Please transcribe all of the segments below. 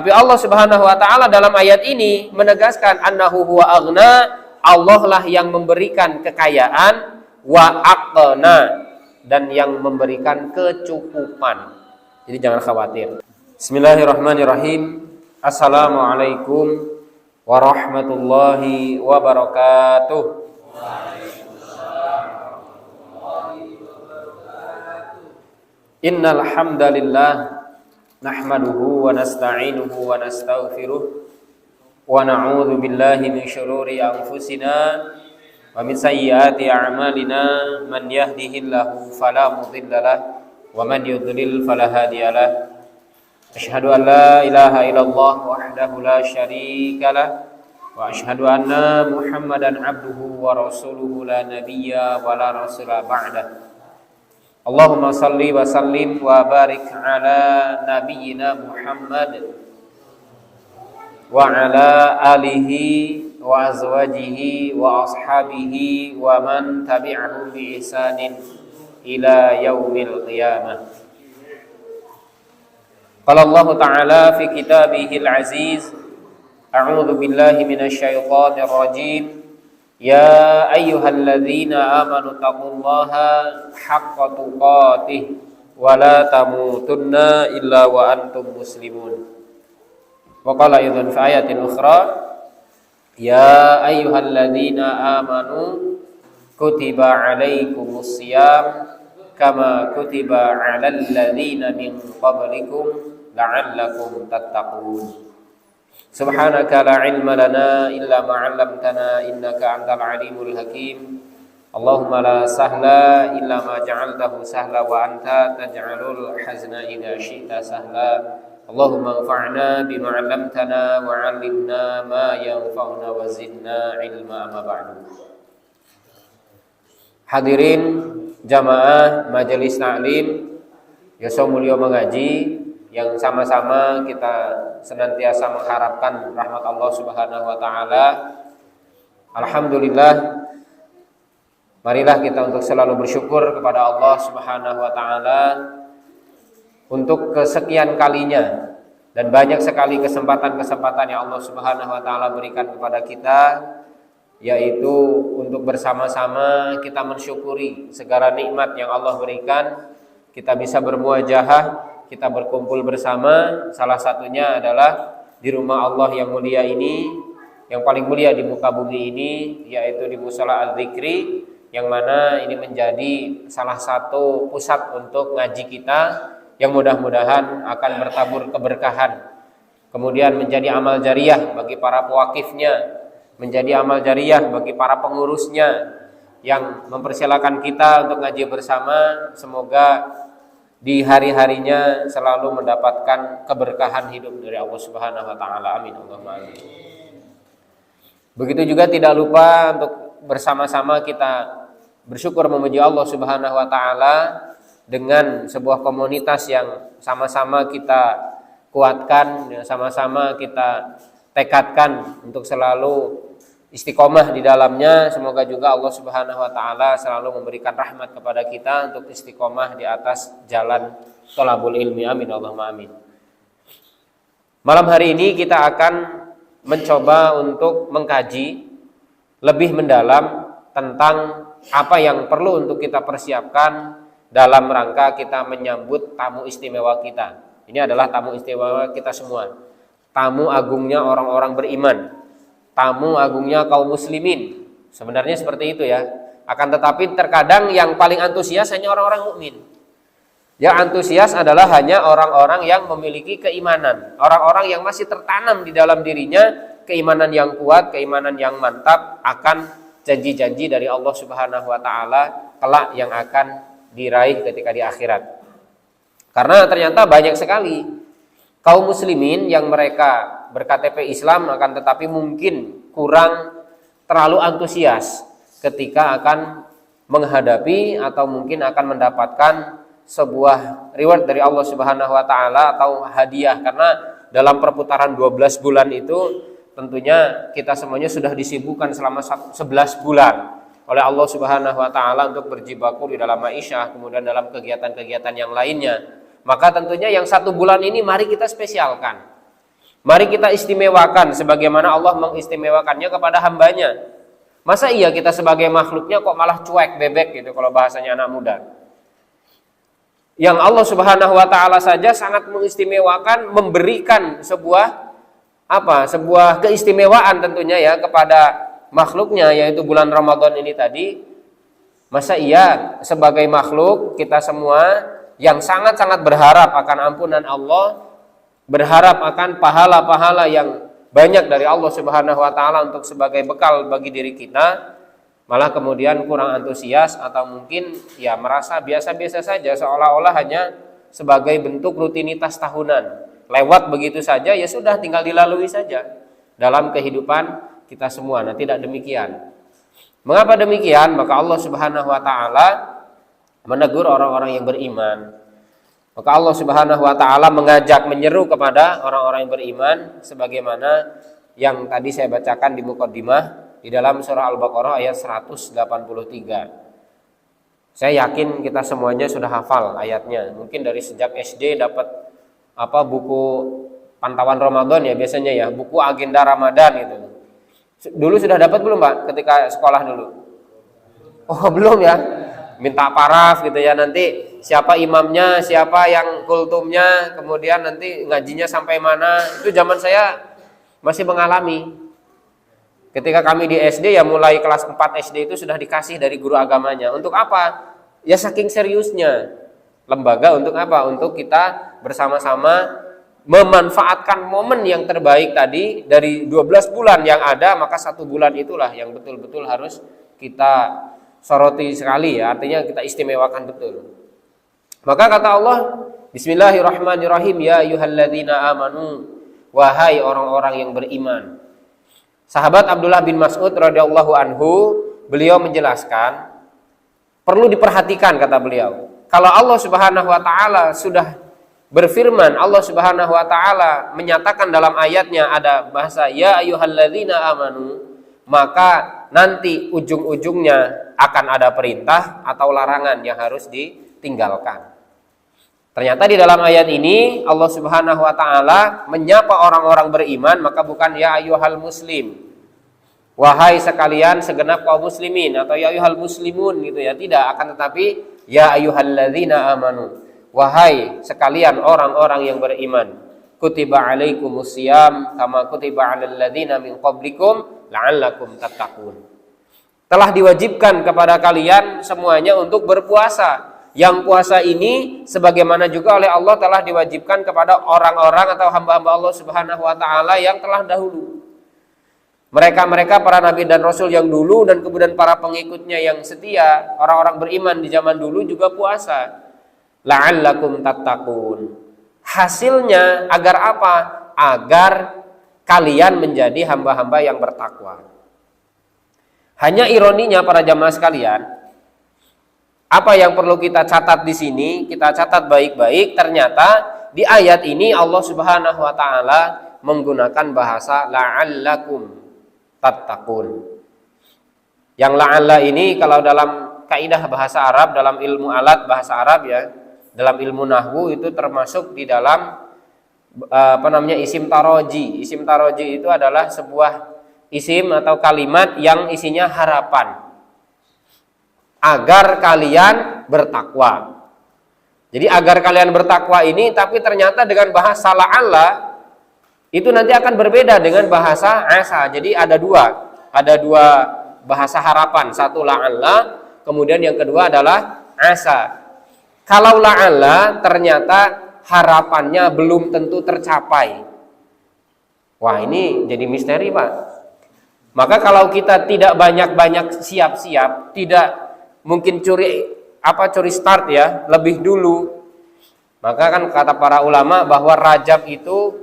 Tapi Allah Subhanahu wa taala dalam ayat ini menegaskan annahu huwa aghna, Allah lah yang memberikan kekayaan, wa aqna, dan yang memberikan kecukupan. Jadi jangan khawatir. Bismillahirrahmanirrahim. Assalamualaikum warahmatullahi wabarakatuh. Innal hamdalillah nahmaduhu wa nasta'inuhu wa nastaghfiruh wa na'udzu billahi min shururi anfusina wa min sayyiati a'malina, man yahdihillahu fala mudilla lahu wa man yudlil fala hadiyalah. Asyhadu an la ilaha illallah wahdahu la syarika lah wa asyhadu anna Muhammadan abduhu wa rasuluhu la nabiyya wa la rasula ba'dah. Allahumma salli wa sallim wa barik ala nabiyyina Muhammad wa ala alihi wa azwajihi wa ashabihi wa man tabi'ahum bi ihsanin ila yaumil qiyamah. Qala Allah Ta'ala fi kitabihil aziz, a'udzu billahi minasy syaithanir rajim. Ya ayyuhalladzina amanu taqullaha haqqa tuqatih wa la tamutunna illa wa antum muslimun. Wa qala aidan fi ayatin ukhra, ya ayyuhalladzina amanu kutiba alaikumus syiyam kama kutiba alal ladzina min qablikum la'allakum tattaqun. Subhanaka la ilma lana illa ma 'allamtana innaka antal alimul hakim. Allahumma la sahla illa ma ja'altahu sahla wa anta taj'alul hazna idza syi'ta sahla. Allahumma anfa'na bima 'allamtana wa 'allimna ma yanfa'una wa zidna ilma amma ba'du. Hadirin jamaah majelis taklim Yoso Mulyo Mengaji, yang sama-sama kita senantiasa mengharapkan rahmat Allah Subhanahu wa taala. Alhamdulillah, marilah kita untuk selalu bersyukur kepada Allah Subhanahu wa taala untuk kesekian kalinya dan banyak sekali kesempatan-kesempatan yang Allah Subhanahu wa taala berikan kepada kita, yaitu untuk bersama-sama kita mensyukuri segala nikmat yang Allah berikan. Kita bisa bermuajahah, kita berkumpul bersama, salah satunya adalah di rumah Allah yang mulia ini, yang paling mulia di muka bumi ini, yaitu di Mushola Al-Dzikri, yang mana ini menjadi salah satu pusat untuk ngaji kita, yang mudah-mudahan akan bertabur keberkahan, kemudian menjadi amal jariyah bagi para pewakifnya, menjadi amal jariyah bagi para pengurusnya yang mempersilakan kita untuk ngaji bersama. Semoga di hari-harinya selalu mendapatkan keberkahan hidup dari Allah Subhanahu wa taala. Amin Allahumma amin. Begitu juga tidak lupa untuk bersama-sama kita bersyukur memuji Allah Subhanahu wa taala dengan sebuah komunitas yang sama-sama kita kuatkan, yang sama-sama kita tekadkan untuk selalu istiqomah di dalamnya. Semoga juga Allah Subhanahu wa taala selalu memberikan rahmat kepada kita untuk istiqomah di atas jalan thalabul ilmi. Amin Allahumma amin. Malam hari ini kita akan mencoba untuk mengkaji lebih mendalam tentang apa yang perlu untuk kita persiapkan dalam rangka kita menyambut tamu istimewa kita. Ini adalah tamu istimewa kita semua. Tamu agungnya orang-orang beriman, tamu agungnya kaum muslimin. Sebenarnya seperti itu ya. Akan tetapi terkadang yang paling antusias hanya orang-orang mukmin. Yang antusias adalah hanya orang-orang yang memiliki keimanan, orang-orang yang masih tertanam di dalam dirinya keimanan yang kuat, keimanan yang mantap akan janji-janji dari Allah Subhanahu wa taala kelak yang akan diraih ketika di akhirat. Karena ternyata banyak sekali kaum muslimin yang mereka berKTP Islam akan tetapi mungkin kurang terlalu antusias ketika akan menghadapi atau mungkin akan mendapatkan sebuah reward dari Allah Subhanahu wa taala atau hadiah. Karena dalam perputaran 12 bulan itu tentunya kita semuanya sudah disibukkan selama 11 bulan oleh Allah Subhanahu wa taala untuk berjibaku di dalam ma'isyah, kemudian dalam kegiatan-kegiatan yang lainnya. Maka tentunya yang 1 bulan ini mari kita spesialkan. Mari kita istimewakan sebagaimana Allah mengistimewakannya kepada hambanya. Masa iya kita sebagai makhluknya kok malah cuek bebek gitu kalau bahasanya anak muda. Yang Allah Subhanahu wa taala saja sangat mengistimewakan, memberikan sebuah keistimewaan tentunya ya kepada makhluknya, yaitu bulan Ramadan ini tadi. Masa iya sebagai makhluk kita semua yang sangat-sangat berharap akan ampunan Allah, berharap akan pahala-pahala yang banyak dari Allah Subhanahu wa taala untuk sebagai bekal bagi diri kita, malah kemudian kurang antusias atau mungkin ya merasa biasa-biasa saja, seolah-olah hanya sebagai bentuk rutinitas tahunan. Lewat begitu saja, ya sudah tinggal dilalui saja dalam kehidupan kita semua. Nah, tidak demikian. Mengapa demikian? Maka Allah Subhanahu wa taala menegur orang-orang yang beriman. Maka Allah Subhanahu wa taala mengajak, menyeru kepada orang-orang yang beriman sebagaimana yang tadi saya bacakan di muqaddimah di dalam surah Al-Baqarah ayat 183. Saya yakin kita semuanya sudah hafal ayatnya. Mungkin dari sejak SD dapat buku pantauan Ramadan ya biasanya ya, buku agenda Ramadan itu. Dulu sudah dapat belum, Pak, ketika sekolah dulu? Oh, belum ya. Minta paraf gitu ya, nanti siapa imamnya, siapa yang kultumnya, kemudian nanti ngajinya sampai mana. Itu zaman saya masih mengalami. Ketika kami di SD ya mulai kelas 4 SD itu sudah dikasih dari guru agamanya. Untuk apa? Ya saking seriusnya. Lembaga untuk apa? Untuk kita bersama-sama memanfaatkan momen yang terbaik tadi dari 12 bulan yang ada, maka 1 bulan itulah yang betul-betul harus kita soroti sekali ya, artinya kita istimewakan betul. Maka kata Allah, Bismillahirrahmanirrahim, ya ayyuhalladzina amanu, wahai orang-orang yang beriman. Sahabat Abdullah bin Mas'ud radhiyallahu anhu, beliau menjelaskan, perlu diperhatikan kata beliau. Kalau Allah Subhanahu wa taala sudah berfirman, Allah Subhanahu wa taala menyatakan dalam ayatnya ada bahasa ya ayyuhalladzina amanu, maka nanti ujung-ujungnya akan ada perintah atau larangan yang harus ditinggalkan. Ternyata di dalam ayat ini Allah Subhanahu wa taala menyapa orang-orang beriman, maka bukan ya ayyuhal muslim, wahai sekalian segenap kaum muslimin, atau ya ayyuhal muslimun gitu ya, tidak, akan tetapi ya ayyuhalladzina amanu, wahai sekalian orang-orang yang beriman. Kutiba alaikumusiyam kama kutiba alal ladzina min qablikum la'allakum tattaqun. Telah diwajibkan kepada kalian semuanya untuk berpuasa. Yang puasa ini sebagaimana juga oleh Allah telah diwajibkan kepada orang-orang atau hamba-hamba Allah Subhanahu wa taala yang telah dahulu. Mereka-mereka para nabi dan rasul yang dulu dan kemudian para pengikutnya yang setia, orang-orang beriman di zaman dulu juga puasa. La'allakum tattaqun. Hasilnya agar apa? Agar kalian menjadi hamba-hamba yang bertakwa. Hanya ironinya para jamaah sekalian, apa yang perlu kita catat di sini, kita catat baik-baik, ternyata di ayat ini Allah Subhanahu wa taala menggunakan bahasa la'allakum tattaqun. Yang la'alla ini kalau dalam kaidah bahasa Arab, dalam ilmu alat bahasa Arab ya, dalam ilmu nahwu itu termasuk di dalam isim taroji. Isim taroji itu adalah sebuah isim atau kalimat yang isinya harapan agar kalian bertakwa. Jadi agar kalian bertakwa ini, tapi ternyata dengan bahasa la'alla itu nanti akan berbeda dengan bahasa asa. Jadi ada dua bahasa harapan, satu la'alla, kemudian yang kedua adalah asa. Kalau la'alla ternyata harapannya belum tentu tercapai. Wah, ini jadi misteri, Pak. Maka kalau kita tidak banyak-banyak siap-siap, tidak mungkin curi start ya, lebih dulu. Maka kan kata para ulama bahwa Rajab itu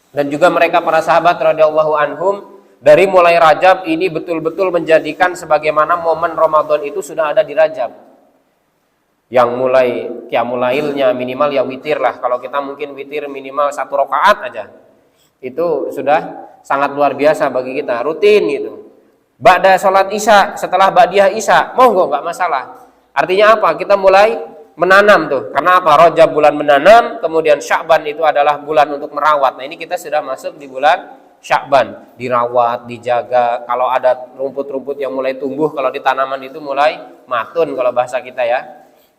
dan juga mereka para sahabat radhiyallahu anhum, dari mulai Rajab ini betul-betul menjadikan sebagaimana momen Ramadan itu sudah ada di Rajab. Yang mulai qiyamul lailnya minimal ya witir lah. Kalau kita mungkin witir minimal 1 rakaat aja, itu sudah sangat luar biasa bagi kita, rutin gitu. Ba'da sholat isya, setelah ba'diyah isya, monggo nggak masalah. Artinya apa? Kita mulai menanam tuh. Karena apa? Rajab bulan menanam, kemudian Sya'ban itu adalah bulan untuk merawat. Nah, ini kita sudah masuk di bulan Sya'ban, dirawat, dijaga. Kalau ada rumput-rumput yang mulai tumbuh, kalau di tanaman itu mulai matun kalau bahasa kita ya.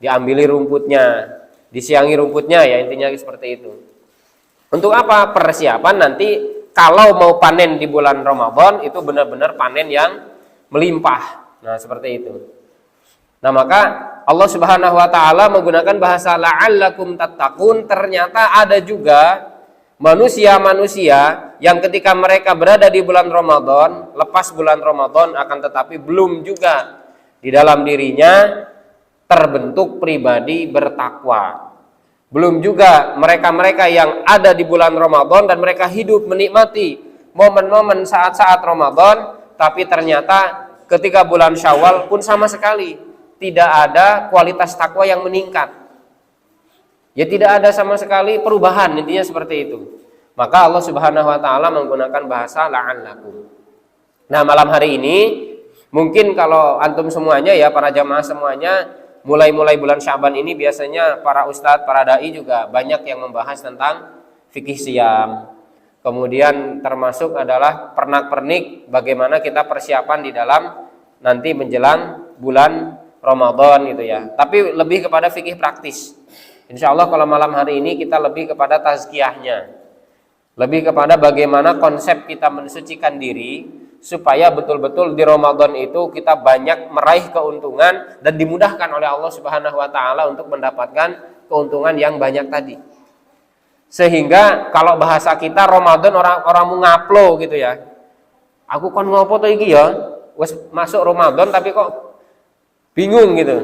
Diambili rumputnya, disiangi rumputnya ya, intinya seperti itu. Untuk apa? Persiapan nanti kalau mau panen di bulan Ramadan itu benar-benar panen yang melimpah. Nah, seperti itu. Nah, maka Allah Subhanahu wa taala menggunakan bahasa la'allakum tattaqun. Ternyata ada juga manusia-manusia yang ketika mereka berada di bulan Ramadan, lepas bulan Ramadan akan tetapi belum juga di dalam dirinya terbentuk pribadi bertakwa. Belum juga mereka-mereka yang ada di bulan Ramadan dan mereka hidup menikmati momen-momen saat-saat Ramadan, tapi ternyata ketika bulan Syawal pun sama sekali tidak ada kualitas takwa yang meningkat. Ya, tidak ada sama sekali perubahan, intinya seperti itu. Maka Allah Subhanahu wa taala menggunakan bahasa la'allakum. Nah, malam hari ini mungkin kalau antum semuanya ya, para jamaah semuanya, mulai bulan Sya'ban ini biasanya para ustadz, para dai juga banyak yang membahas tentang fikih siam. Kemudian termasuk adalah pernak-pernik bagaimana kita persiapan di dalam nanti menjelang bulan Ramadan gitu ya. Tapi lebih kepada fikih praktis. Insya Allah kalau malam hari ini kita lebih kepada tazkiyahnya, lebih kepada bagaimana konsep kita mensucikan diri supaya betul-betul di Ramadan itu kita banyak meraih keuntungan dan dimudahkan oleh Allah Subhanahu wa taala untuk mendapatkan keuntungan yang banyak tadi. Sehingga kalau bahasa kita Ramadan orang mau ngaplo gitu ya. Aku kon ngopo to iki ya? Wes masuk Ramadan tapi kok bingung gitu.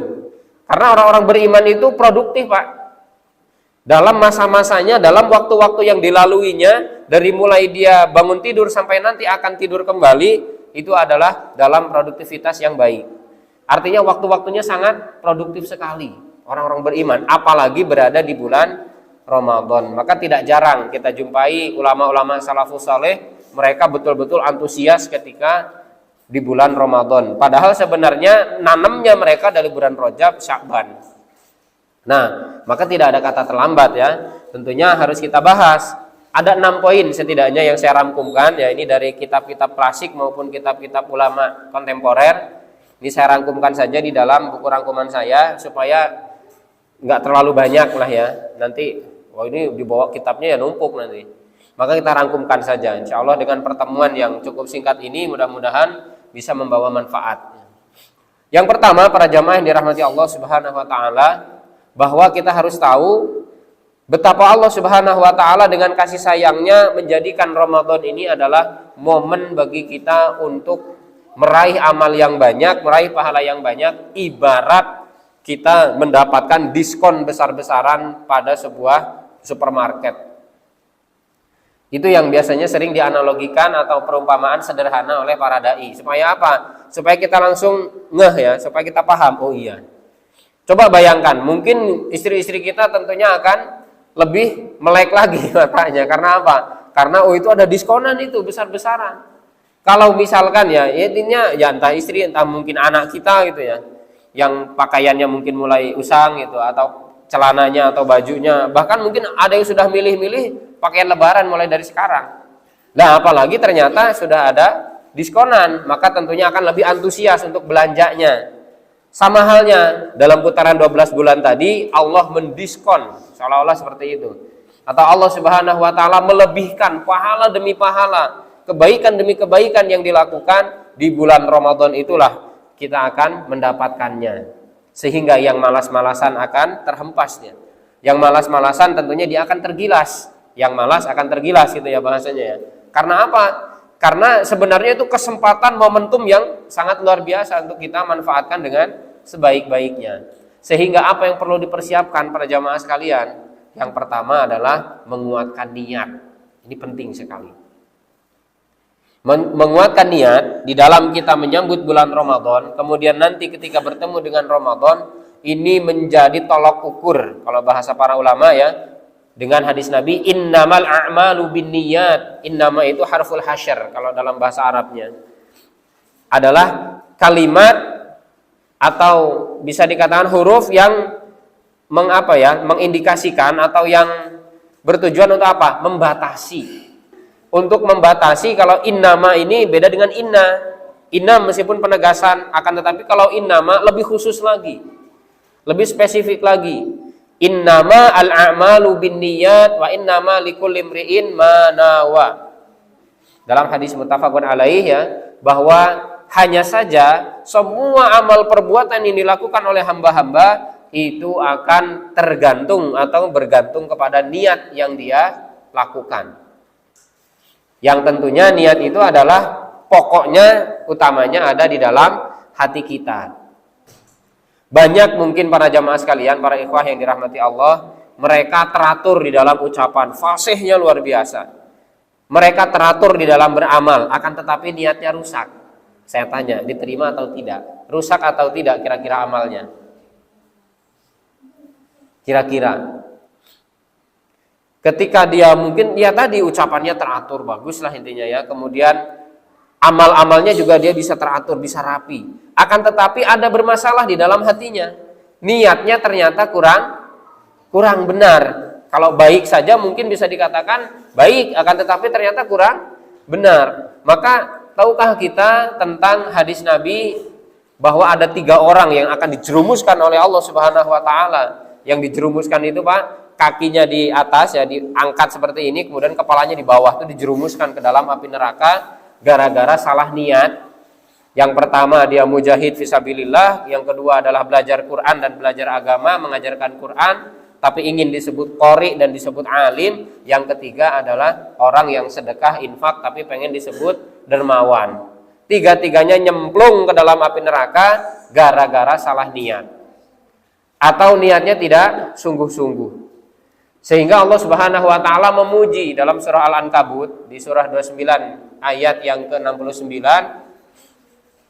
Karena orang-orang beriman itu produktif, Pak. Dalam masa-masanya, dalam waktu-waktu yang dilaluinya, dari mulai dia bangun tidur sampai nanti akan tidur kembali, itu adalah dalam produktivitas yang baik. Artinya waktu-waktunya sangat produktif sekali orang-orang beriman, apalagi berada di bulan Ramadan. Maka tidak jarang kita jumpai ulama-ulama salafus saleh, mereka betul-betul antusias ketika di bulan Ramadan. Padahal sebenarnya nanamnya mereka dari bulan Rajab, Sya'ban. Nah, maka tidak ada kata terlambat ya. Tentunya harus kita bahas. Ada 6 poin setidaknya yang saya rangkumkan ya, ini dari kitab-kitab klasik maupun kitab-kitab ulama kontemporer. Ini saya rangkumkan saja di dalam buku rangkuman saya supaya nggak terlalu banyak lah ya. Nanti ini dibawa kitabnya ya numpuk nanti. Maka kita rangkumkan saja. Insya Allah dengan pertemuan yang cukup singkat ini mudah-mudahan bisa membawa manfaat. Yang pertama, para jamaah yang dirahmati Allah Subhanahu wa taala, bahwa kita harus tahu betapa Allah Subhanahu wa taala dengan kasih sayangnya menjadikan Ramadan ini adalah momen bagi kita untuk meraih amal yang banyak, meraih pahala yang banyak, ibarat kita mendapatkan diskon besar-besaran pada sebuah supermarket. Itu yang biasanya sering dianalogikan atau perumpamaan sederhana oleh para dai. Supaya apa? Supaya kita langsung ngeh ya, supaya kita paham. Oh iya. Coba bayangkan, mungkin istri-istri kita tentunya akan lebih melek lagi matanya. Karena apa? Karena itu ada diskonan itu besar-besaran. Kalau misalkan ya, intinya ya entah istri, entah mungkin anak kita gitu ya, yang pakaiannya mungkin mulai usang gitu, atau celananya atau bajunya, bahkan mungkin ada yang sudah milih-milih pakaian lebaran mulai dari sekarang. Nah, apalagi ternyata sudah ada diskonan, maka tentunya akan lebih antusias untuk belanjanya. Sama halnya dalam putaran 12 bulan tadi Allah mendiskon seolah-olah seperti itu. Atau Allah Subhanahu wa taala melebihkan pahala demi pahala, kebaikan demi kebaikan yang dilakukan di bulan Ramadan, itulah kita akan mendapatkannya. Sehingga yang malas-malasan akan terhempasnya. Yang malas-malasan tentunya dia akan tergilas. Yang malas akan tergilas gitu ya bahasanya ya. Karena apa? Karena sebenarnya itu kesempatan momentum yang sangat luar biasa untuk kita manfaatkan dengan sebaik-baiknya. Sehingga apa yang perlu dipersiapkan para jamaah sekalian? Yang pertama adalah menguatkan niat. Ini penting sekali. Menguatkan niat di dalam kita menyambut bulan Ramadan, kemudian nanti ketika bertemu dengan Ramadan, ini menjadi tolok ukur kalau bahasa para ulama ya, dengan hadis Nabi, innamal a'malu binniyat. Innama itu harful hasyr kalau dalam bahasa Arabnya, adalah kalimat atau bisa dikatakan huruf yang mengindikasikan atau yang bertujuan untuk apa? Membatasi. Untuk membatasi kalau innama ini beda dengan inna. Inna meskipun penegasan, akan tetapi kalau innama lebih khusus lagi. Lebih spesifik lagi. Innama al-a'malu binniyat wa innama likulli imri'in ma nawa. Dalam hadis muttafaqun alaih ya, bahwa hanya saja semua amal perbuatan yang dilakukan oleh hamba-hamba itu akan tergantung atau bergantung kepada niat yang dia lakukan. Yang tentunya niat itu adalah pokoknya, utamanya ada di dalam hati kita. Banyak mungkin para jamaah sekalian, para ikhwah yang dirahmati Allah, mereka teratur di dalam ucapan, fasihnya luar biasa. Mereka teratur di dalam beramal, akan tetapi niatnya rusak. Saya tanya, diterima atau tidak? Rusak atau tidak kira-kira amalnya? Kira-kira. Ketika dia mungkin tadi ucapannya teratur, baguslah intinya ya. Kemudian amal-amalnya juga dia bisa teratur, bisa rapi. Akan tetapi ada bermasalah di dalam hatinya. Niatnya ternyata kurang benar. Kalau baik saja mungkin bisa dikatakan baik, akan tetapi ternyata kurang benar. Maka tahukah kita tentang hadis Nabi bahwa ada 3 orang yang akan dijerumuskan oleh Allah Subhanahu wa taala. Yang dijerumuskan itu Pak, kakinya di atas ya, diangkat seperti ini, kemudian kepalanya di bawah, itu dijerumuskan ke dalam api neraka gara-gara salah niat. Yang pertama dia mujahid fisabilillah, yang kedua adalah belajar Quran dan belajar agama, mengajarkan Quran, tapi ingin disebut qori dan disebut alim. Yang ketiga adalah orang yang sedekah infak tapi pengen disebut dermawan. Tiga-tiganya nyemplung ke dalam api neraka gara-gara salah niat atau niatnya tidak sungguh-sungguh. Sehingga Allah Subhanahu wa taala memuji dalam surah Al-Ankabut di surah 29 ayat yang ke-69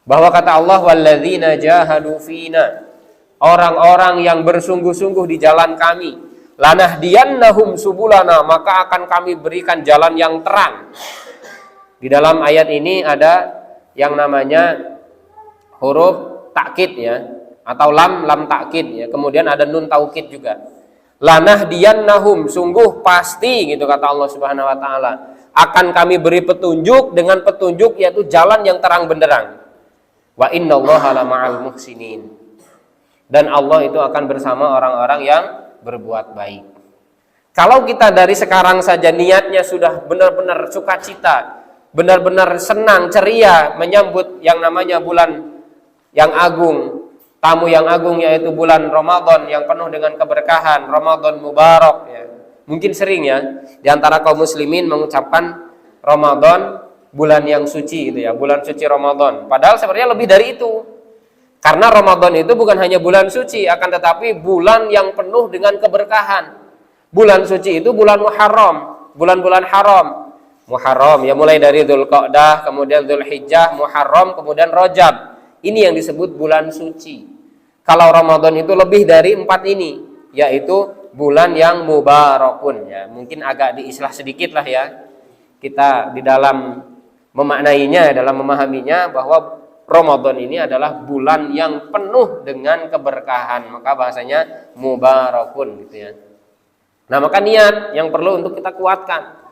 bahwa kata Allah, walladzina jahadu fina, orang-orang yang bersungguh-sungguh di jalan kami, lanahdiyannahum subulana, maka akan kami berikan jalan yang terang. Di dalam ayat ini ada yang namanya huruf takkid ya, atau lam takkid ya, kemudian ada nun taukid juga. Lanahdiyannahum, sungguh pasti gitu kata Allah Subhanahu wa taala, akan kami beri petunjuk dengan petunjuk yaitu jalan yang terang benderang. Wa innallaha lama'al muhsinin. Dan Allah itu akan bersama orang-orang yang berbuat baik. Kalau kita dari sekarang saja niatnya sudah benar-benar sukacita, benar-benar senang, ceria menyambut yang namanya bulan yang agung, tamu yang agung yaitu bulan Ramadan yang penuh dengan keberkahan, Ramadan Mubarak ya. Mungkin sering ya di antara kaum muslimin mengucapkan Ramadan bulan yang suci itu ya, bulan suci Ramadan. Padahal sebenarnya lebih dari itu. Karena Ramadan itu bukan hanya bulan suci, akan tetapi bulan yang penuh dengan keberkahan. Bulan suci itu bulan Muharram, bulan-bulan haram. Muharram ya mulai dari Dzulqa'dah, kemudian Dzulhijjah, Muharram, kemudian Rajab. Ini yang disebut bulan suci. Kalau Ramadan itu lebih dari 4 ini, yaitu bulan yang mubarakun ya. Mungkin agak diislah sedikit lah ya. Kita di dalam memaknainya, dalam memahaminya bahwa Ramadan ini adalah bulan yang penuh dengan keberkahan. Maka bahasanya mubarakun gitu ya. Nah, maka niat yang perlu untuk kita kuatkan.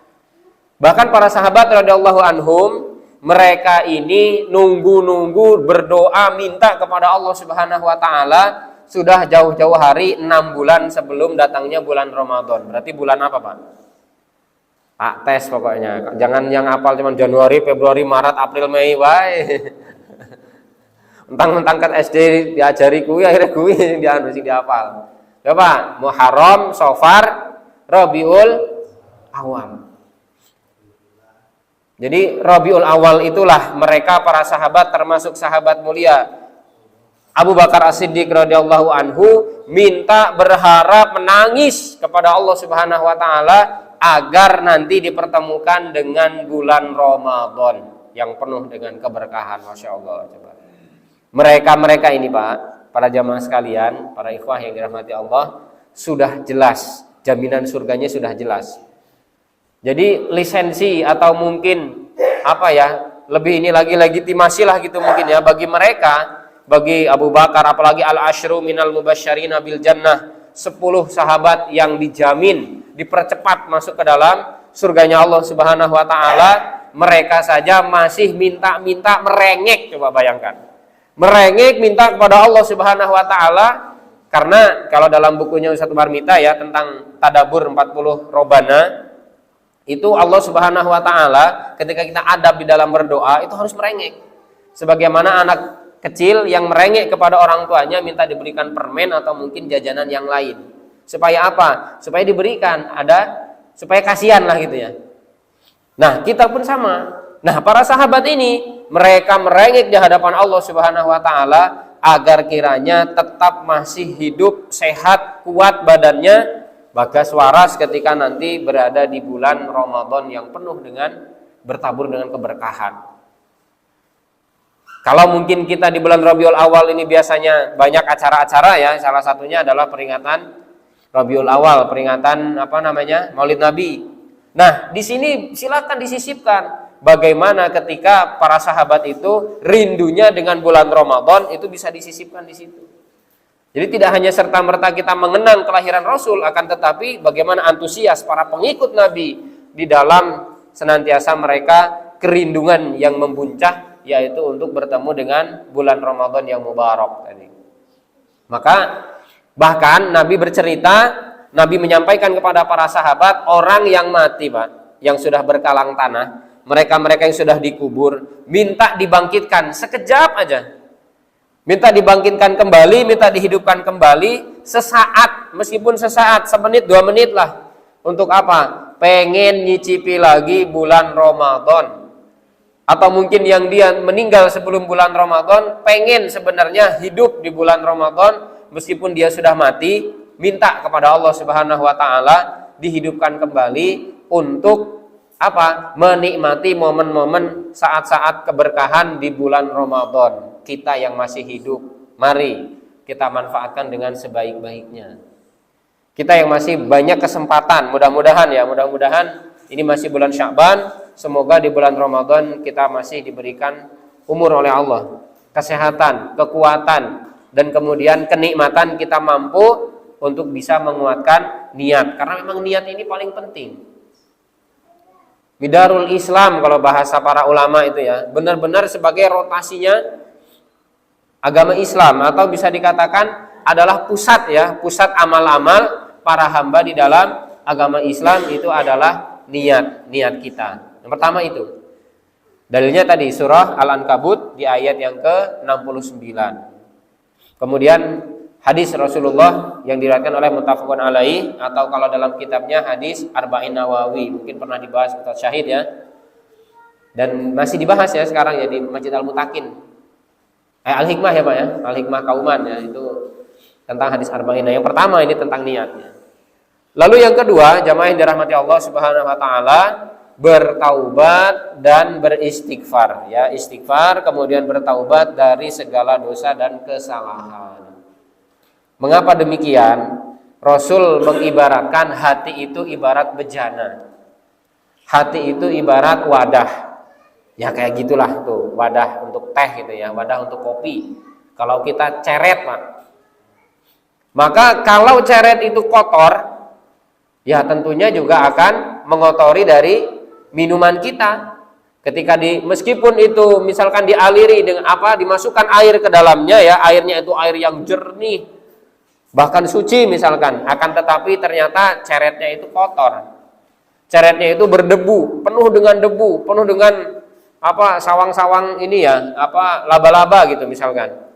Bahkan para sahabat radhiyallahu anhum, mereka ini nunggu-nunggu berdoa minta kepada Allah Subhanahu wa taala sudah jauh-jauh hari 6 bulan sebelum datangnya bulan Ramadan. Berarti bulan apa, Pak? Pak tes pokoknya. Jangan yang hafal cuma Januari, Februari, Maret, April, Mei wae. Mentang-mentang kan SD diajari kuwi akhirnya kuwi dianu sing dihafal. Coba Muharram, Safar, Rabiul Awal. Jadi Rabiul Awal itulah mereka para sahabat termasuk sahabat mulia Abu Bakar As-Siddiq radhiyallahu anhu minta, berharap, menangis kepada Allah Subhanahu wa taala agar nanti dipertemukan dengan bulan Ramadan yang penuh dengan keberkahan. Masya Allah. Coba. Mereka ini Pak, para jamaah sekalian, para ikhwah yang dirahmati Allah, sudah jelas jaminan surganya sudah jelas. Jadi lisensi atau mungkin apa ya, lebih ini lagi legitimasi lah gitu mungkin ya bagi mereka, bagi Abu Bakar, apalagi al-asyru minal mubasysyirina bil jannah, 10 sahabat yang dijamin dipercepat masuk ke dalam surganya Allah Subhanahu wa taala, mereka saja masih minta-minta merengek. Coba bayangkan. Merengek minta kepada Allah Subhanahu wa taala, karena kalau dalam bukunya Ustaz Marmita ya tentang tadabbur 40 robana, itu Allah Subhanahu wa taala ketika kita adab di dalam berdoa itu harus merengek. Sebagaimana anak kecil yang merengek kepada orang tuanya minta diberikan permen atau mungkin jajanan yang lain. Supaya apa? Supaya diberikan, supaya kasihan lah gitu ya. Nah, kita pun sama. Nah, para sahabat ini mereka merengek di hadapan Allah Subhanahu wa taala agar kiranya tetap masih hidup, sehat, kuat badannya, bagas waras ketika nanti berada di bulan Ramadan yang penuh dengan bertabur dengan keberkahan. Kalau mungkin kita di bulan Rabiul Awal ini biasanya banyak acara-acara ya, salah satunya adalah peringatan Rabiul Awal, peringatan Maulid Nabi. Nah, di sini silakan disisipkan bagaimana ketika para sahabat itu rindunya dengan bulan Ramadan itu bisa disisipkan di situ. Jadi tidak hanya serta-merta kita mengenang kelahiran Rasul, akan tetapi bagaimana antusias para pengikut Nabi di dalam senantiasa mereka kerindungan yang membuncah, yaitu untuk bertemu dengan bulan Ramadan yang mubarak tadi. Maka bahkan Nabi bercerita, Nabi menyampaikan kepada para sahabat, orang yang mati Pak, yang sudah berkalang tanah, mereka-mereka yang sudah dikubur, minta dibangkitkan sekejap aja. Minta dibangkitkan kembali, minta dihidupkan kembali sesaat, meskipun sesaat, semenit, 2 menit lah. Untuk apa? Pengen nyicipi lagi bulan Ramadan. Atau mungkin yang dia meninggal sebelum bulan Ramadan pengen sebenarnya hidup di bulan Ramadan meskipun dia sudah mati, minta kepada Allah Subhanahu wa taala dihidupkan kembali untuk apa? Menikmati momen-momen saat-saat keberkahan di bulan Ramadan. Kita yang masih hidup, mari kita manfaatkan dengan sebaik-baiknya. Kita yang masih banyak kesempatan, mudah-mudahan ini masih bulan Sya'ban, semoga di bulan Ramadan kita masih diberikan umur oleh Allah, kesehatan, kekuatan, dan kemudian kenikmatan, kita mampu untuk bisa menguatkan niat. Karena memang niat ini paling penting. Midarul Islam kalau bahasa para ulama itu ya, benar-benar sebagai rotasinya agama Islam, atau bisa dikatakan adalah pusat pusat amal-amal para hamba di dalam agama Islam itu adalah niat kita. Yang pertama itu. Dalilnya tadi surah Al-Ankabut di ayat yang ke-69. Kemudian hadis Rasulullah yang diriwayatkan oleh Muttafaqun alaih, atau kalau dalam kitabnya hadis Arba'in Nawawi, mungkin pernah dibahas Ustaz Syahid ya. Dan masih dibahas ya sekarang ya di Masjid Al-Mutakin. Al-Hikmah ya Pak ya, Al-Hikmah Kauman ya, itu tentang hadis Arba'in. Yang pertama ini tentang niatnya. Lalu yang kedua, jamaah yang dirahmati Allah Subhanahu wa taala, bertaubat dan beristighfar ya, istighfar kemudian bertaubat dari segala dosa dan kesalahan. Mengapa demikian? Rasul mengibaratkan hati itu ibarat bejana. Hati itu ibarat wadah. Ya kayak gitulah tuh, wadah untuk teh gitu ya, wadah untuk kopi. Kalau kita ceret, Pak. Maka kalau ceret itu kotor, ya tentunya juga akan mengotori dari minuman kita. Ketika meskipun itu misalkan dialiri dengan dimasukkan air ke dalamnya ya, airnya itu air yang jernih, bahkan suci misalkan, akan tetapi ternyata ceretnya itu kotor. Ceretnya itu berdebu, penuh dengan debu, penuh dengan sawang-sawang ini ya, laba-laba gitu misalkan.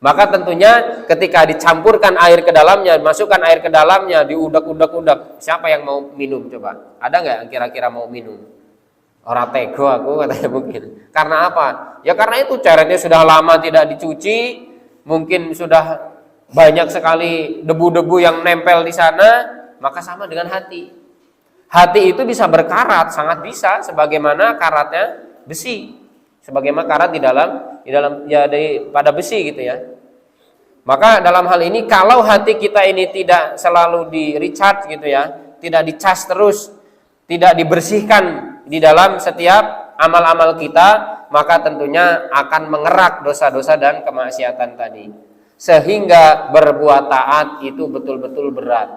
Maka tentunya ketika dicampurkan air ke dalamnya, masukkan air ke dalamnya, diudak-udak, siapa yang mau minum coba? Ada nggak yang kira-kira mau minum? Orang tego aku katanya mungkin. Karena apa? Ya karena itu ceretnya sudah lama tidak dicuci, mungkin sudah banyak sekali debu-debu yang nempel di sana, maka sama dengan hati. Hati itu bisa berkarat, sangat bisa, sebagaimana karatnya besi. Sebagaimana karat di dalam pada besi gitu ya. Maka dalam hal ini kalau hati kita ini tidak selalu di recharge gitu ya, tidak dicas terus, tidak dibersihkan di dalam setiap amal-amal kita, maka tentunya akan mengerak dosa-dosa dan kemaksiatan tadi. sehingga berbuat taat itu betul-betul berat.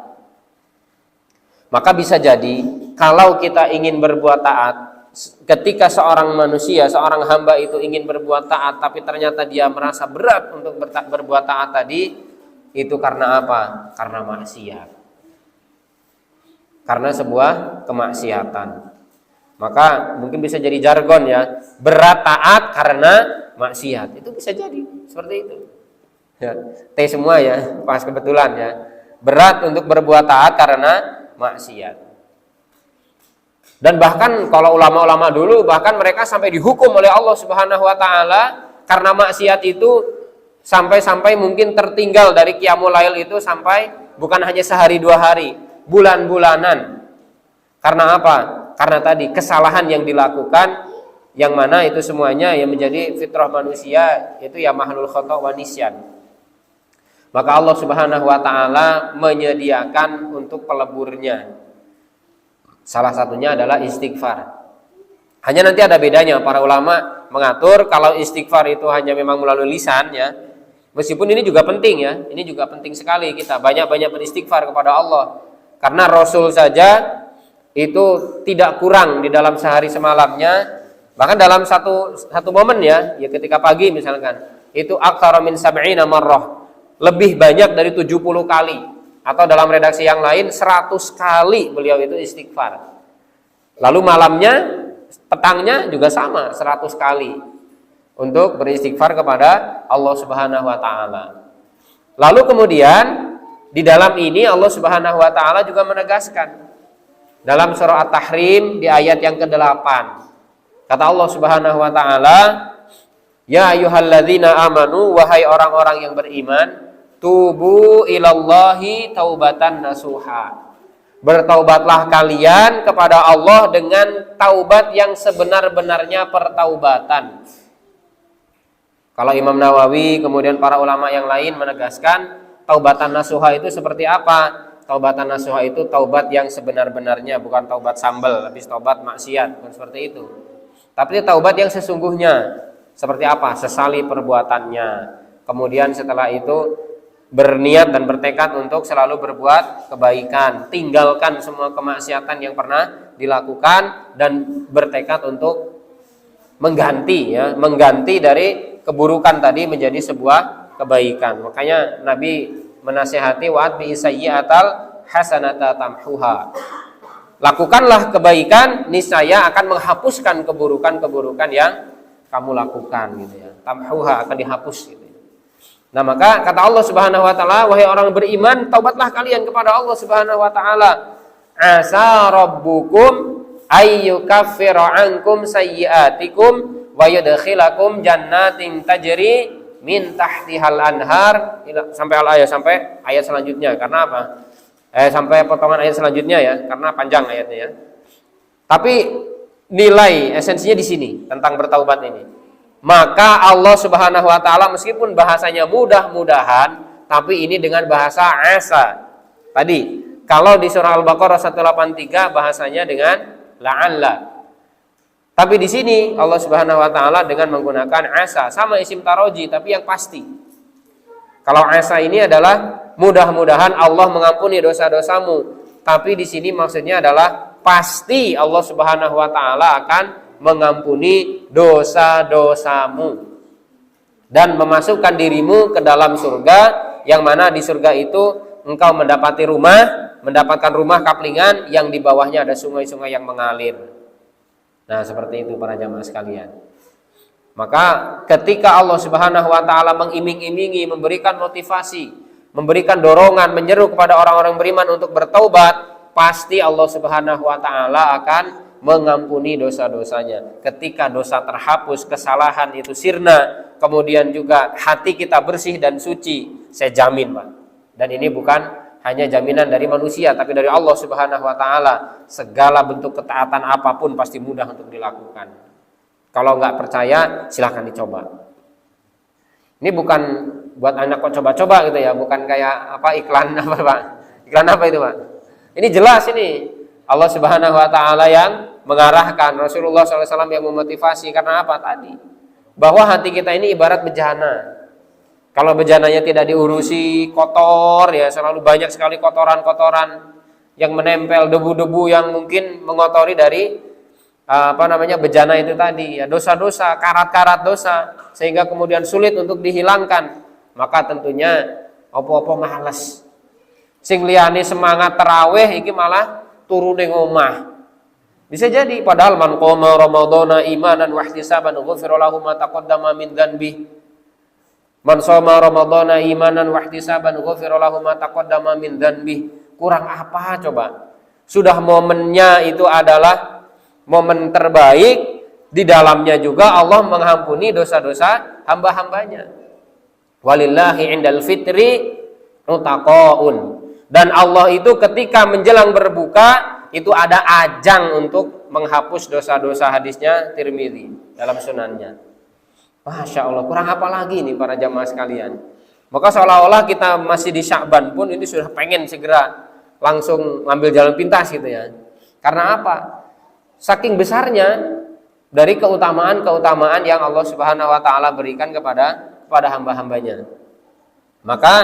Maka bisa jadi kalau kita ingin berbuat taat, ketika seorang manusia, seorang hamba itu ingin berbuat taat tapi ternyata dia merasa berat untuk berbuat taat tadi, itu karena apa? Karena maksiat. Karena sebuah kemaksiatan. Maka mungkin bisa jadi jargon ya, berat taat karena maksiat. Itu bisa jadi seperti itu. Ya, T semua ya, pas kebetulan ya. Berat untuk berbuat taat karena maksiat. Dan bahkan kalau ulama-ulama dulu bahkan mereka sampai dihukum oleh Allah Subhanahu wa taala karena maksiat itu, sampai-sampai mungkin tertinggal dari qiyamul lail itu sampai bukan hanya sehari dua hari, bulan-bulanan. Karena apa? Karena tadi kesalahan yang dilakukan, yang mana itu semuanya yang menjadi fitrah manusia, itu ya mahlul khata' wa nisyan. Maka Allah Subhanahu wa taala menyediakan untuk peleburnya. Salah satunya adalah istighfar. Hanya nanti ada bedanya, para ulama mengatur kalau istighfar itu hanya memang melalui lisan ya. Meskipun ini juga penting ya, ini juga penting sekali kita banyak-banyak beristighfar kepada Allah. Karena Rasul saja itu tidak kurang di dalam sehari semalamnya, bahkan dalam satu momen ya ketika pagi misalkan, itu aktsara min sab'ina marrah. Lebih banyak dari 70 kali, atau dalam redaksi yang lain 100 kali beliau itu istighfar. Lalu malamnya, petangnya juga sama 100 kali untuk beristighfar kepada Allah Subhanahu wa taala. Lalu kemudian di dalam ini Allah Subhanahu wa taala juga menegaskan dalam surah At-Tahrim di ayat yang ke-8. Kata Allah Subhanahu wa taala, "Ya ayyuhalladzina amanu, wahai orang-orang yang beriman, tubu ilallahi taubatan nasuha." Bertaubatlah kalian kepada Allah dengan taubat yang sebenar-benarnya pertaubatan. Kalau Imam Nawawi kemudian para ulama yang lain menegaskan taubatan nasuha itu seperti apa? Taubatan nasuha itu taubat yang sebenar-benarnya, bukan taubat sambal, habis taubat maksiat, bukan seperti itu. Tapi taubat yang sesungguhnya. Seperti apa? Sesali perbuatannya. Kemudian setelah itu berniat dan bertekad untuk selalu berbuat kebaikan, tinggalkan semua kemaksiatan yang pernah dilakukan dan bertekad untuk mengganti dari keburukan tadi menjadi sebuah kebaikan. Makanya Nabi menasihati wa'at bi sayyi'atal hasanata tamhuha. Lakukanlah kebaikan, niscaya akan menghapuskan keburukan-keburukan yang kamu lakukan gitu ya. Tamhuha, akan dihapus gitu. Nah, maka kata Allah Subhanahu wa taala, wahai orang beriman, taubatlah kalian kepada Allah Subhanahu wa taala. Asa rabbukum ayyukaffira ankum sayyi'atikum wa yudkhilakum jannatin tajri min tahtihal anhar, sampai ayat selanjutnya. Karena apa? Sampai potongan ayat selanjutnya ya, karena panjang ayatnya ya. Tapi nilai esensinya di sini tentang bertaubat ini. Maka Allah Subhanahu wa taala meskipun bahasanya mudah-mudahan, tapi ini dengan bahasa asa. Tadi kalau di surah Al-Baqarah 183 bahasanya dengan la'alla. Tapi di sini Allah Subhanahu wa taala dengan menggunakan asa, sama isim taroji tapi yang pasti. Kalau asa ini adalah mudah-mudahan Allah mengampuni dosa-dosamu, tapi di sini maksudnya adalah pasti Allah Subhanahu wa taala akan mengampuni dosa-dosamu dan memasukkan dirimu ke dalam surga, yang mana di surga itu engkau mendapati mendapatkan rumah kaplingan yang di bawahnya ada sungai-sungai yang mengalir. Nah, seperti itu para jamaah sekalian. Maka ketika Allah Subhanahu wa taala mengiming-imingi, memberikan motivasi, memberikan dorongan, menyeru kepada orang-orang beriman untuk bertaubat, pasti Allah Subhanahu wa taala akan mengampuni dosa-dosanya. Ketika dosa terhapus, kesalahan itu sirna, kemudian juga hati kita bersih dan suci, saya jamin, Pak. Dan ini bukan hanya jaminan dari manusia, tapi dari Allah Subhanahu wa taala. Segala bentuk ketaatan apapun pasti mudah untuk dilakukan. Kalau nggak percaya, silahkan dicoba. Ini bukan buat anak kok coba-coba gitu ya, bukan kayak iklan apa, Pak? Iklan apa itu, Pak? Ini jelas ini. Allah Subhanahu wa taala yang mengarahkan, Rasulullah SAW yang memotivasi. Karena apa tadi? Bahwa hati kita ini ibarat bejana. Kalau bejananya tidak diurusi, kotor ya, selalu banyak sekali kotoran-kotoran yang menempel, debu-debu yang mungkin mengotori dari bejana itu tadi ya, dosa-dosa, karat-karat dosa, sehingga kemudian sulit untuk dihilangkan. Maka tentunya opo-opo males. Sing liyane semangat tarawih iki malah turu ning omah. Bisa jadi padahal man qoma ramadhana imanan wa ihtisaban ghufira lahu ma taqaddama min dzanbi. Man shoma ramadhana imanan wa ihtisaban ghufira lahu ma taqaddama min dzanbi. Kurang apa coba? Sudah momennya itu adalah momen terbaik, di dalamnya juga Allah mengampuni dosa-dosa hamba-hambanya. Walillahi indal fitri utaqaun. Dan Allah itu ketika menjelang berbuka itu ada ajang untuk menghapus dosa-dosa, hadisnya Tirmidzi dalam sunannya. Masya Allah, kurang apa lagi nih para jamaah sekalian. Maka seolah-olah kita masih di Sya'ban pun ini sudah pengen segera langsung ngambil jalan pintas gitu ya. Karena apa? Saking besarnya dari keutamaan-keutamaan yang Allah Subhanahu wa taala berikan kepada hamba-hambanya. Maka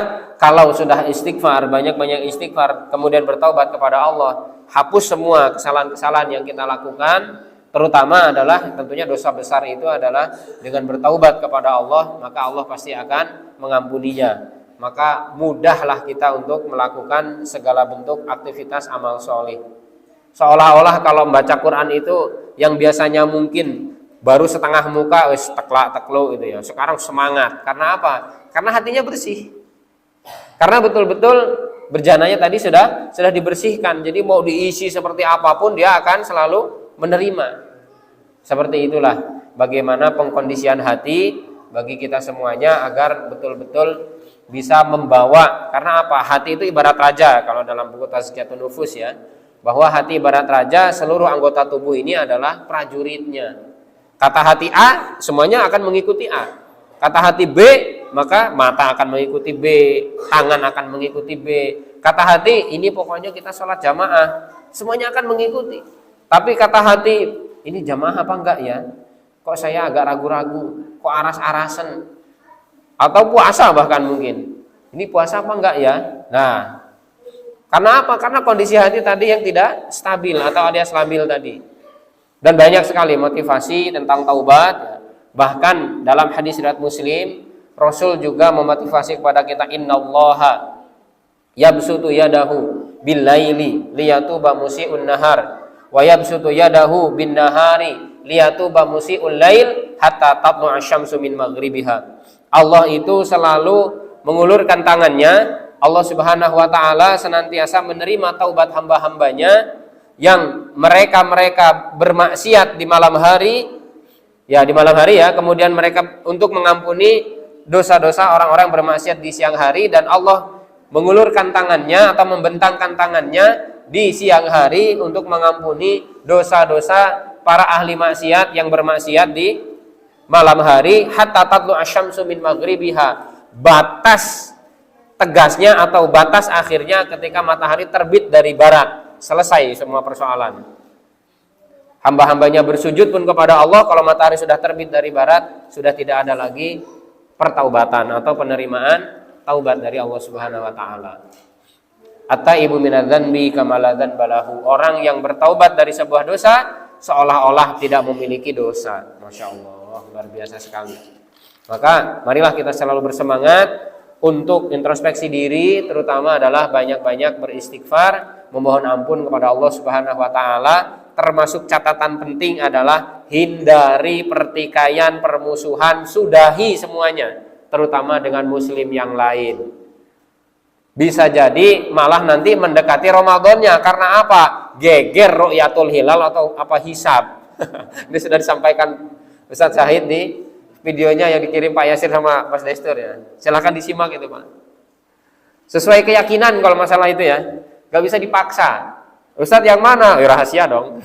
kalau sudah istighfar, banyak-banyak istighfar, kemudian bertaubat kepada Allah, hapus semua kesalahan-kesalahan yang kita lakukan, terutama adalah tentunya dosa besar itu adalah dengan bertaubat kepada Allah, maka Allah pasti akan mengampuninya. Maka mudahlah kita untuk melakukan segala bentuk aktivitas amal soleh. Seolah-olah kalau membaca Quran itu yang biasanya mungkin baru setengah muka wis teklak-teklo gitu ya, sekarang semangat. Karena apa? Karena hatinya bersih. Karena betul-betul berjananya tadi sudah dibersihkan. Jadi mau diisi seperti apapun dia akan selalu menerima. Seperti itulah bagaimana pengkondisian hati bagi kita semuanya agar betul-betul bisa membawa. Karena apa? Hati itu ibarat raja kalau dalam buku Tazkiyatun Nufus ya. Bahwa hati ibarat raja, seluruh anggota tubuh ini adalah prajuritnya. Kata hati A, semuanya akan mengikuti A. Kata hati B, maka mata akan mengikuti B, tangan akan mengikuti B. Kata hati, ini pokoknya kita sholat jamaah, semuanya akan mengikuti. Tapi kata hati, ini jamaah apa enggak ya? Kok saya agak ragu-ragu, kok aras-arasan? Atau puasa bahkan mungkin. Ini puasa apa enggak ya? Nah, karena apa? Karena kondisi hati tadi yang tidak stabil atau alias labil tadi. Dan banyak sekali motivasi tentang taubat. Bahkan dalam hadis riwayat Muslim, Rasul juga memotivasi kepada kita, innallaha yabsutu yadahu bil laili liyatuba musii'un nahar wa yabsutu yadahu bin nahari liyatuba musii'ul lail hatta tatlu'a syamsu min maghribiha. Allah itu selalu mengulurkan tangannya. Allah Subhanahu wa taala senantiasa menerima taubat hamba-hambanya yang mereka bermaksiat di malam hari ya, kemudian mereka untuk mengampuni dosa-dosa orang-orang bermaksiat di siang hari, dan Allah mengulurkan tangannya atau membentangkan tangannya di siang hari untuk mengampuni dosa-dosa para ahli maksiat yang bermaksiat di malam hari. Hatta tatlu asyamsu min maghribiha, batas tegasnya atau batas akhirnya ketika matahari terbit dari barat. Selesai semua persoalan. Hamba-hambanya bersujud pun kepada Allah kalau matahari sudah terbit dari barat, sudah tidak ada lagi pertaubatan atau penerimaan taubat dari Allah Subhanahu wa taala. At-taibu minadz-dzanbi kama la dzanba lahu. Orang yang bertaubat dari sebuah dosa seolah-olah tidak memiliki dosa. Masya Allah, luar biasa sekali. Maka marilah kita selalu bersemangat untuk introspeksi diri, terutama adalah banyak-banyak beristighfar, memohon ampun kepada Allah Subhanahu wa taala. Termasuk catatan penting adalah hindari pertikaian, permusuhan, sudahi semuanya, terutama dengan muslim yang lain. Bisa jadi malah nanti mendekati Ramadannya, karena apa? Geger ru'yatul hilal atau apa hisab. Ini sudah disampaikan Ustaz Syahid di videonya yang dikirim Pak Yasir sama Mas Destur ya. Silahkan disimak itu Pak. Sesuai keyakinan kalau masalah itu ya, gak bisa dipaksa. Ustadz yang mana? Rahasia dong.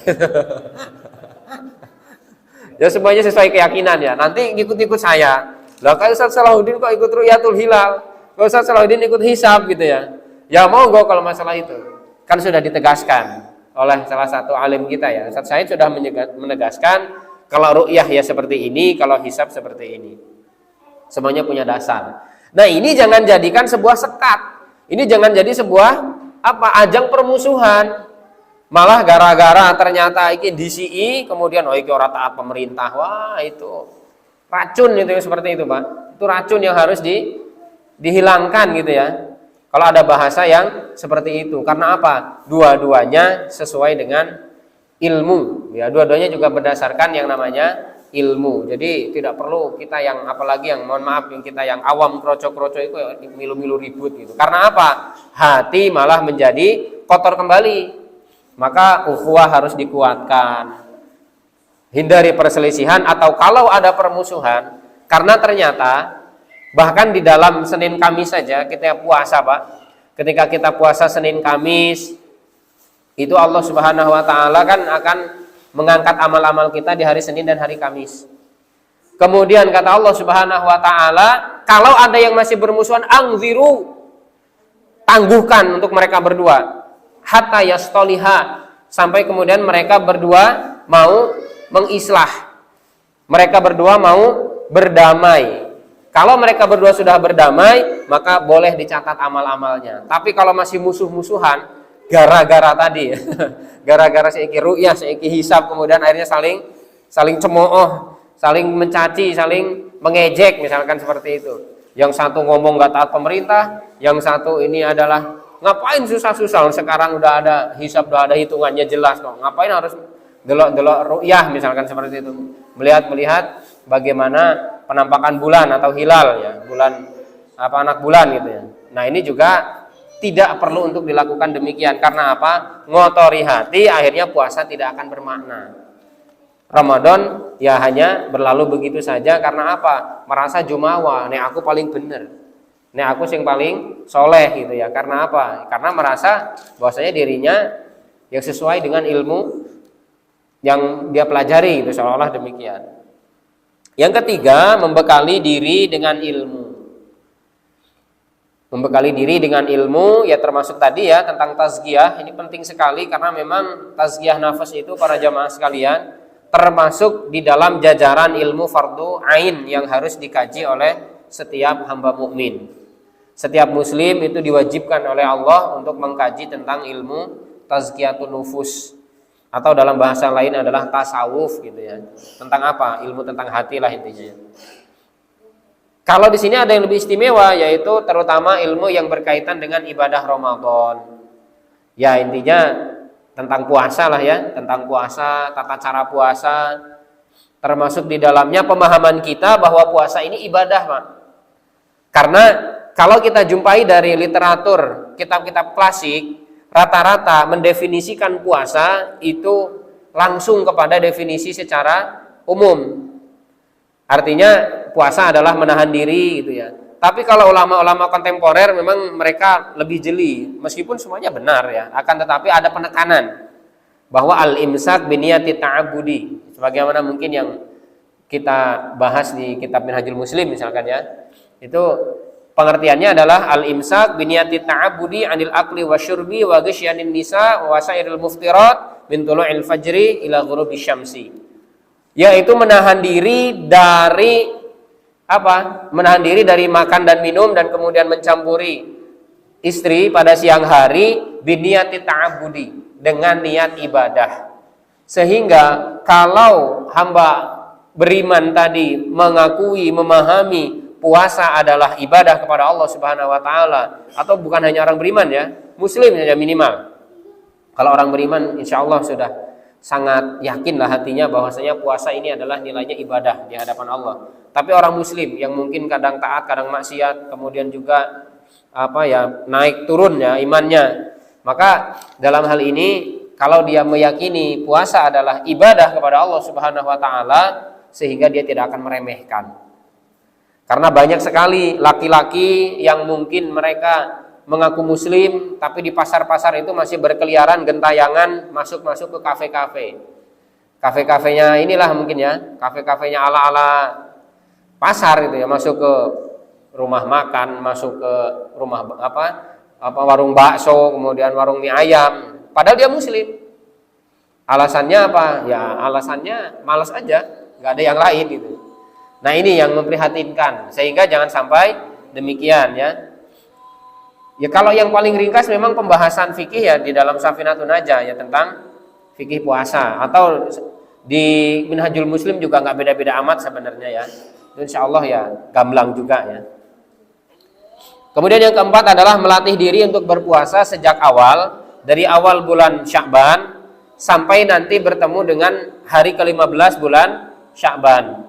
Ya semuanya sesuai keyakinan ya. Nanti ikut-ikut saya. Lah kan Ustadz Salahuddin kok ikut ru'yatul hilal? Kok Ustadz Salahuddin ikut hisab gitu ya? Ya mau gak kalau masalah itu? Kan sudah ditegaskan oleh salah satu alim kita ya. Ustadz Syahid sudah menegaskan kalau ru'yah ya seperti ini, kalau hisab seperti ini. Semuanya punya dasar. Nah, ini jangan jadikan sebuah sekat. Ini jangan jadi sebuah ajang permusuhan. Malah gara-gara ternyata iki DCI kemudian iki ora taat pemerintah. Wah, itu racun itu seperti itu, Pak. Itu racun yang harus dihilangkan gitu ya. Kalau ada bahasa yang seperti itu. Karena apa? Dua-duanya sesuai dengan ilmu. Ya, dua-duanya juga berdasarkan yang namanya ilmu. Jadi tidak perlu kita yang apalagi yang mohon maaf yang kita yang awam kroco-kroco itu milu-milu ribut gitu. Karena apa? Hati malah menjadi kotor kembali. Maka ukhuwah harus dikuatkan. Hindari perselisihan atau kalau ada permusuhan karena ternyata bahkan di dalam Senin Kamis saja kita puasa, Pak. Ketika kita puasa Senin Kamis itu Allah Subhanahu wa taala kan akan mengangkat amal-amal kita di hari Senin dan hari Kamis. Kemudian kata Allah Subhanahu wa taala, kalau ada yang masih bermusuhan angziru, tangguhkan untuk mereka berdua hatta yastoliha, sampai kemudian mereka berdua mau mengislah. Mereka berdua mau berdamai. Kalau mereka berdua sudah berdamai, maka boleh dicatat amal-amalnya. Tapi kalau masih musuh-musuhan, gara-gara tadi, gara-gara seiki ru'yah, seiki hisab, kemudian akhirnya saling cemooh, saling mencaci, saling mengejek, misalkan seperti itu. Yang satu ngomong nggak taat pemerintah, yang satu ini adalah ngapain susah-susah, sekarang udah ada hisab, udah ada hitungannya jelas kok. Ngapain harus delok-delok ru'yah, misalkan seperti itu. Melihat bagaimana penampakan bulan atau hilal ya, bulan anak bulan gitu ya. Nah, ini juga tidak perlu untuk dilakukan demikian. Karena apa? Ngotori hati, akhirnya puasa tidak akan bermakna. Ramadan ya hanya berlalu begitu saja. Karena apa? Merasa jumawa, nih aku paling bener, nih aku sing paling soleh gitu ya. Karena apa? Karena merasa bahwasanya dirinya yang sesuai dengan ilmu yang dia pelajari gitu, seolah-olah demikian. Yang ketiga, membekali diri dengan ilmu. Membekali diri dengan ilmu ya termasuk tadi ya tentang tazkiyah. Ini penting sekali karena memang tazkiyah nafas itu para jamaah sekalian termasuk di dalam jajaran ilmu fardu ain yang harus dikaji oleh setiap hamba mukmin. Setiap muslim itu diwajibkan oleh Allah untuk mengkaji tentang ilmu tazkiyatun nufus, atau dalam bahasa lain adalah tasawuf gitu ya. Tentang apa? Ilmu tentang hati lah intinya. Kalau di sini ada yang lebih istimewa, yaitu terutama ilmu yang berkaitan dengan ibadah Ramadan. Ya intinya tentang puasa lah ya, tentang puasa, tata cara puasa, termasuk di dalamnya pemahaman kita bahwa puasa ini ibadah, Pak. Karena kalau kita jumpai dari literatur kitab-kitab klasik, rata-rata mendefinisikan puasa itu langsung kepada definisi secara umum. Artinya puasa adalah menahan diri gitu ya. Tapi kalau ulama-ulama kontemporer memang mereka lebih jeli, meskipun semuanya benar ya. Akan tetapi ada penekanan bahwa al-imsak biniyati ta'abudi, sebagaimana mungkin yang kita bahas di kitab Minhajul Muslim misalkan ya. Itu pengertiannya adalah al-imsak biniyati ta'abudi anil akli wasyurbi wa ghasyanin nisa wa wasairil muftirat min tulu'il fajri ila ghurubi syamsi. Yaitu menahan diri dari apa? Menahan diri dari makan dan minum dan kemudian mencampuri istri pada siang hari biniyati ta'abudi, dengan niat ibadah. Sehingga kalau hamba beriman tadi mengakui, memahami puasa adalah ibadah kepada Allah Subhanahu wa taala, atau bukan hanya orang beriman ya, muslim saja minimal. Kalau orang beriman insya Allah sudah sangat yakinlah hatinya bahwasanya puasa ini adalah nilainya ibadah di hadapan Allah. Tapi orang muslim yang mungkin kadang taat, kadang maksiat, kemudian juga naik turun ya imannya. Maka dalam hal ini kalau dia meyakini puasa adalah ibadah kepada Allah Subhanahu wa taala, sehingga dia tidak akan meremehkan. Karena banyak sekali laki-laki yang mungkin mereka mengaku muslim, tapi di pasar-pasar itu masih berkeliaran gentayangan masuk-masuk ke kafe-kafe. Kafe-kafenya inilah mungkin ya, kafe-kafenya ala-ala pasar gitu ya, masuk ke rumah makan, masuk ke rumah warung bakso, kemudian warung mie ayam, padahal dia muslim. Alasannya apa? Ya alasannya malas aja, nggak ada yang lain gitu. Nah ini yang memprihatinkan, sehingga jangan sampai demikian ya. Ya kalau yang paling ringkas memang pembahasan fikih ya di dalam Safinatun Najah ya tentang fikih puasa, atau di Minhajul Muslim juga nggak beda-beda amat sebenarnya ya. Insya Allah ya gamblang juga ya. Kemudian yang keempat adalah melatih diri untuk berpuasa sejak awal, dari awal bulan Sya'ban sampai nanti bertemu dengan hari ke-15 bulan Sya'ban.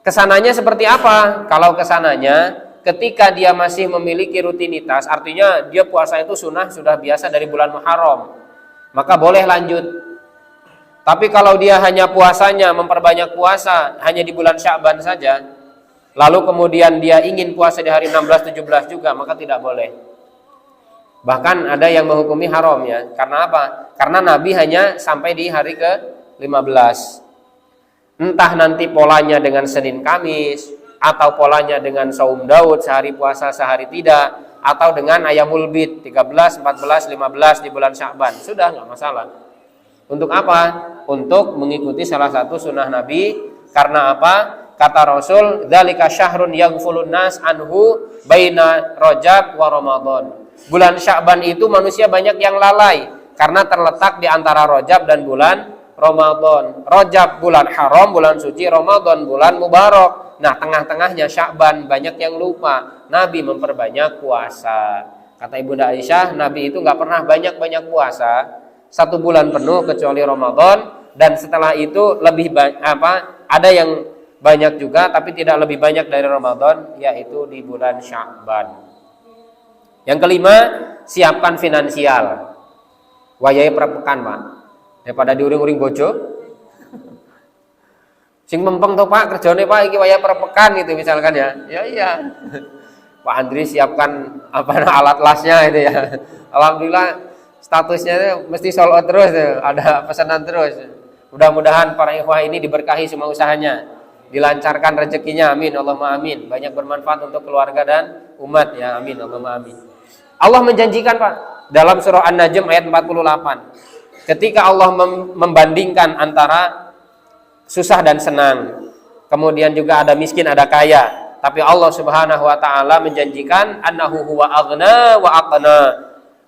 Kesananya seperti apa? Kalau kesananya ketika dia masih memiliki rutinitas, artinya dia puasa itu sunnah sudah biasa dari bulan Muharram, maka boleh lanjut. Tapi kalau dia hanya puasanya memperbanyak puasa hanya di bulan Sya'ban saja, lalu kemudian dia ingin puasa di hari 16, 17 juga, maka tidak boleh. Bahkan ada yang menghukumi haram ya. Karena apa? Karena Nabi hanya sampai di hari ke-15. Entah nanti polanya dengan Senin Kamis, atau polanya dengan Saum Daud sehari puasa sehari tidak, atau dengan Ayamul Bid 13, 14, 15 di bulan Sya'ban, sudah nggak masalah. Untuk apa? Untuk mengikuti salah satu sunnah Nabi. Karena apa? Kata Rasul, dzalika syahrun yaghfulun nas anhu baina Rajab wa Ramadan. Bulan Sya'ban itu manusia banyak yang lalai karena terletak di antara Rajab dan bulan Ramadan. Rajab bulan haram, bulan suci, Ramadan bulan mubarak. Nah, tengah-tengahnya Sya'ban, banyak yang lupa. Nabi memperbanyak puasa. Kata Ibunda Aisyah, Nabi itu nggak pernah banyak-banyak puasa 1 bulan penuh kecuali Ramadan, dan setelah itu lebih ada yang banyak juga tapi tidak lebih banyak dari Ramadan, yaitu di bulan Sya'ban. Yang kelima, siapkan finansial. Wayahe perpekan, Pak. Daripada diuring-uring bojo. Sing mempeng to Pak, kerjane Pak iki wayah perpekan gitu misalkan ya. Ya iya. Pak Andri siapkan alat lasnya itu ya. Alhamdulillah statusnya mesti sold out terus, ada pesanan terus. Mudah-mudahan para ikhwah ini diberkahi semua usahanya, dilancarkan rezekinya, amin Allahumma amin. Banyak bermanfaat untuk keluarga dan umat ya, amin Allahumma amin. Allah menjanjikan Pak dalam surah An-Najm ayat 48. Ketika Allah membandingkan antara susah dan senang, kemudian juga ada miskin, ada kaya, tapi Allah Subhanahu wa taala menjanjikan annahu huwa aghna wa aqna.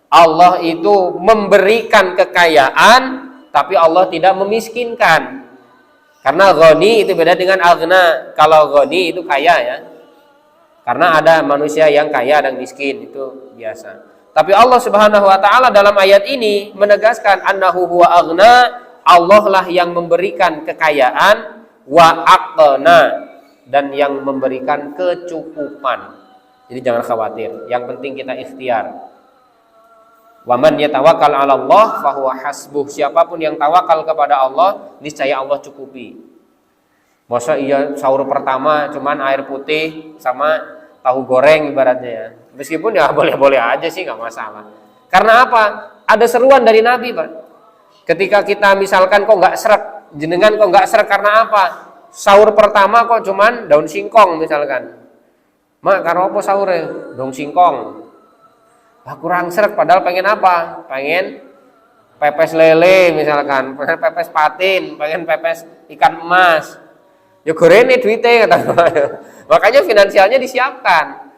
Allah itu memberikan kekayaan, tapi Allah tidak memiskinkan. Karena ghani itu beda dengan aghna. Kalau ghani itu kaya ya. Karena ada manusia yang kaya dan miskin, itu biasa. Tapi Allah Subhanahu wa taala dalam ayat ini menegaskan annahu huwa aghna, Allah lah yang memberikan kekayaan, wa aqna, dan yang memberikan kecukupan. Jadi jangan khawatir, yang penting kita ikhtiar. Wa man yatawakkal 'ala Allah fa huwa hasbuh. Siapapun yang tawakal kepada Allah, niscaya Allah cukupi. Masa iya sahur pertama cuman air putih sama tahu goreng ibaratnya ya. Meskipun ya boleh-boleh aja sih, nggak masalah. Karena apa? Ada seruan dari Nabi Pak. Ketika kita misalkan kok nggak srek, jenengan kok nggak srek karena apa? Sahur pertama kok cuman daun singkong misalkan. Mak karo apa sahurnya? Daun singkong. Lah kurang srek, padahal pengen apa? Pengen pepes lele misalkan, pengen pepes patin, pengen pepes ikan emas. Ya gorene duitnya kata. Makanya finansialnya disiapkan.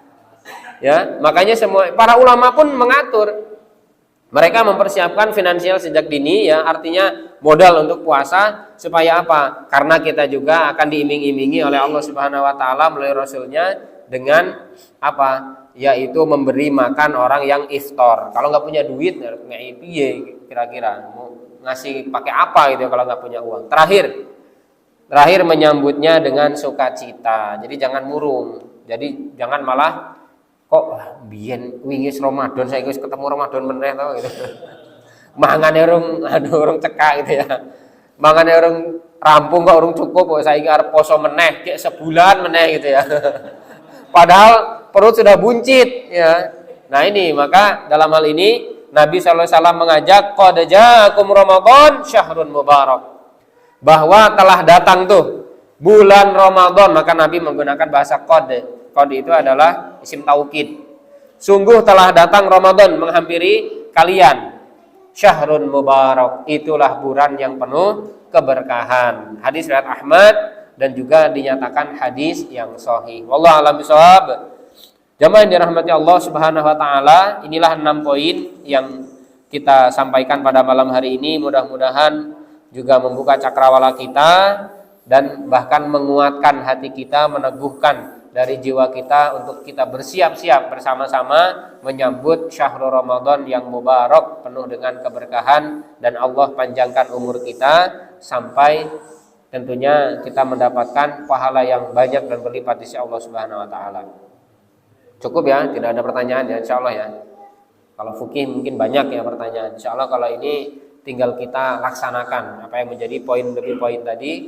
Ya, makanya semua para ulama pun mengatur. Mereka mempersiapkan finansial sejak dini ya, artinya modal untuk puasa supaya apa? Karena kita juga akan diiming-imingi oleh Allah Subhanahu wa taala melalui rasulnya dengan apa? Yaitu memberi makan orang yang iftar. Kalau nggak punya duit, nggak piye kira-kira mau ngasih pakai apa gitu kalau nggak punya uang. Terakhir menyambutnya dengan sukacita. Jadi jangan murung. Jadi jangan malah kok biyen wingi Ramadan saya ketemu Ramadan meneh tau gitu. Mangane urung cekak gitu ya. Mangane urung rampung kok urung cukup kok saiki arep poso meneh, kayak sebulan meneh gitu ya. Padahal perut sudah buncit ya. Nah ini maka dalam hal ini Nabi sallallahu alaihi wasallam mengajak qad ja'akum Ramadan syahrun mubarak. Bahwa telah datang tuh bulan Ramadan, maka Nabi menggunakan bahasa qad. Qad itu adalah isim taukid. Sungguh telah datang Ramadan menghampiri kalian. Syahrun mubarak, itulah bulan yang penuh keberkahan. Hadis riwayat Ahmad dan juga dinyatakan hadis yang sahih. Wallahu a'lam bishawab. Jamaah yang dirahmati Allah Subhanahu wa taala, inilah 6 poin yang kita sampaikan pada malam hari ini. Mudah-mudahan juga membuka cakrawala kita dan bahkan menguatkan hati kita, meneguhkan dari jiwa kita untuk kita bersiap-siap bersama-sama menyambut syahrul Ramadan yang mubarak, penuh dengan keberkahan, dan Allah panjangkan umur kita sampai tentunya kita mendapatkan pahala yang banyak dan berlipat di sisi Allah Subhanahu wa taala. Cukup ya, tidak ada pertanyaan ya, insyaallah ya. Kalau fikih mungkin banyak ya pertanyaan. Insyaallah kalau ini tinggal kita laksanakan apa yang menjadi poin demi poin tadi.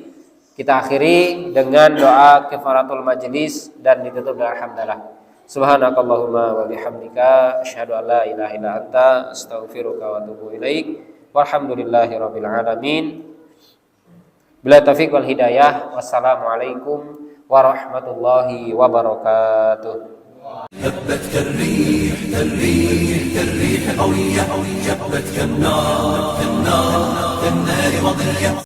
Kita akhiri dengan doa kifaratul majlis dan ditutup dengan alhamdulillah. Subhanakallahumma wa bihamdika asyhadu an la ilaha illa anta astaghfiruka wa atubu ilaik. Walhamdulillahirabbil alamin. Bila taufiq wal hidayah. Wassalamualaikum warahmatullahi wabarakatuh. هبت كالريح كالريح كالريح قوية جبت كالنار كالنار كالنار وضية